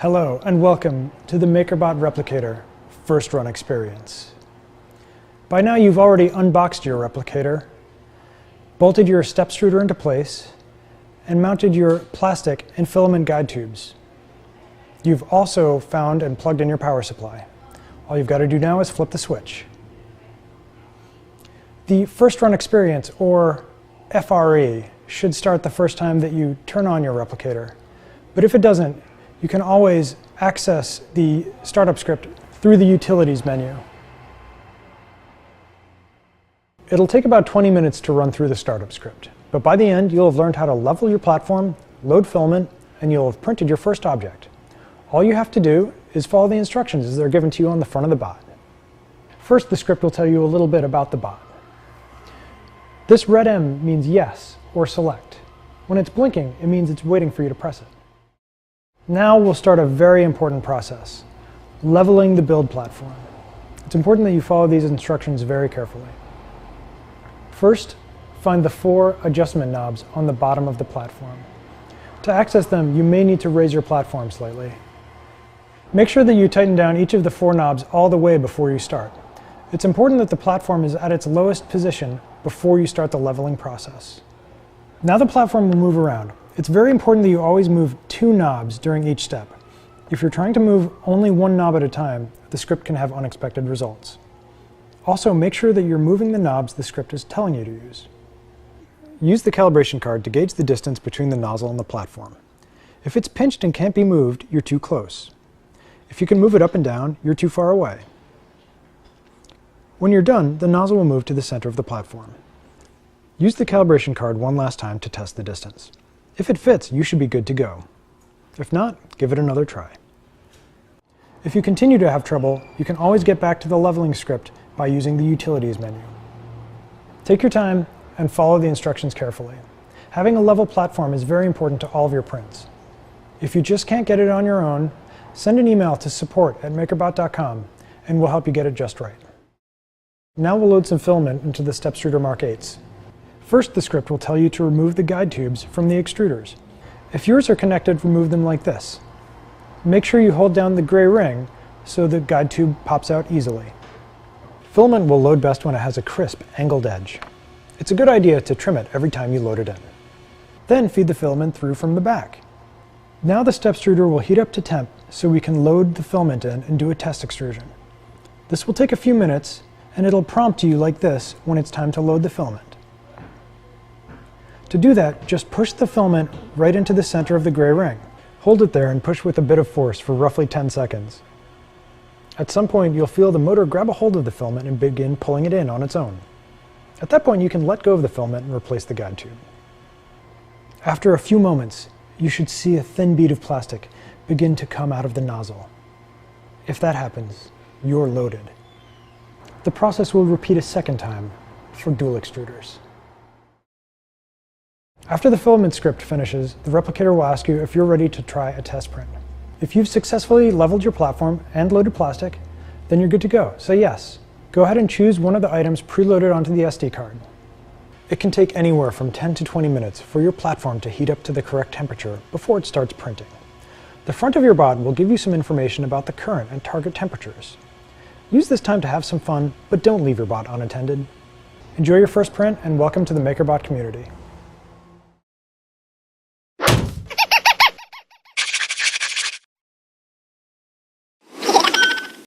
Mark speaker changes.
Speaker 1: Hello and welcome to the MakerBot Replicator first run experience. By now you've already unboxed your replicator, bolted your step extruder into place, and mounted your plastic and filament guide tubes. You've also found and plugged in your power supply. All you've got to do now is flip the switch. The first run experience, or FRE, should start the first time that you turn on your replicator. But if it doesn't, you can always access the startup script through the Utilities menu. It'll take about 20 minutes to run through the startup script, but by the end you'll have learned how to level your platform, load filament, and you'll have printed your first object. All you have to do is follow the instructions as they're given to you on the front of the bot. First, the script will tell you a little bit about the bot. This red M means yes or select. When it's blinking, it means it's waiting for you to press it. Now we'll start a very important process, leveling the build platform. It's important that you follow these instructions very carefully. First, find the 4 adjustment knobs on the bottom of the platform. To access them, you may need to raise your platform slightly. Make sure that you tighten down each of the 4 knobs all the way before you start. It's important that the platform is at its lowest position before you start the leveling process. Now the platform will move around. It's very important that you always move 2 knobs during each step. If you're trying to move only 1 knob at a time, the script can have unexpected results. Also, make sure that you're moving the knobs the script is telling you to use. Use the calibration card to gauge the distance between the nozzle and the platform. If it's pinched and can't be moved, you're too close. If you can move it up and down, you're too far away. When you're done, the nozzle will move to the center of the platform. Use the calibration card one last time to test the distance. If it fits, you should be good to go. If not, give it another try. If you continue to have trouble, you can always get back to the leveling script by using the Utilities menu. Take your time and follow the instructions carefully. Having a level platform is very important to all of your prints. If you just can't get it on your own, send an email to support@makerbot.com and we'll help you get it just right. Now we'll load some filament into the step extruder Mark 8s. First, the script will tell you to remove the guide tubes from the extruders. If yours are connected, remove them like this. Make sure you hold down the gray ring so the guide tube pops out easily. Filament will load best when it has a crisp, angled edge. It's a good idea to trim it every time you load it in. Then feed the filament through from the back. Now the step extruder will heat up to temp so we can load the filament in and do a test extrusion. This will take a few minutes and it'll prompt you like this when it's time to load the filament. To do that, just push the filament right into the center of the gray ring. Hold it there and push with a bit of force for roughly 10 seconds. At some point, you'll feel the motor grab a hold of the filament and begin pulling it in on its own. At that point, you can let go of the filament and replace the guide tube. After a few moments, you should see a thin bead of plastic begin to come out of the nozzle. If that happens, you're loaded. The process will repeat a second time for dual extruders. After the filament script finishes, the replicator will ask you if you're ready to try a test print. If you've successfully leveled your platform and loaded plastic, then you're good to go. Say yes. Go ahead and choose one of the items preloaded onto the SD card. It can take anywhere from 10 to 20 minutes for your platform to heat up to the correct temperature before it starts printing. The front of your bot will give you some information about the current and target temperatures. Use this time to have some fun, but don't leave your bot unattended. Enjoy your first print and welcome to the MakerBot community.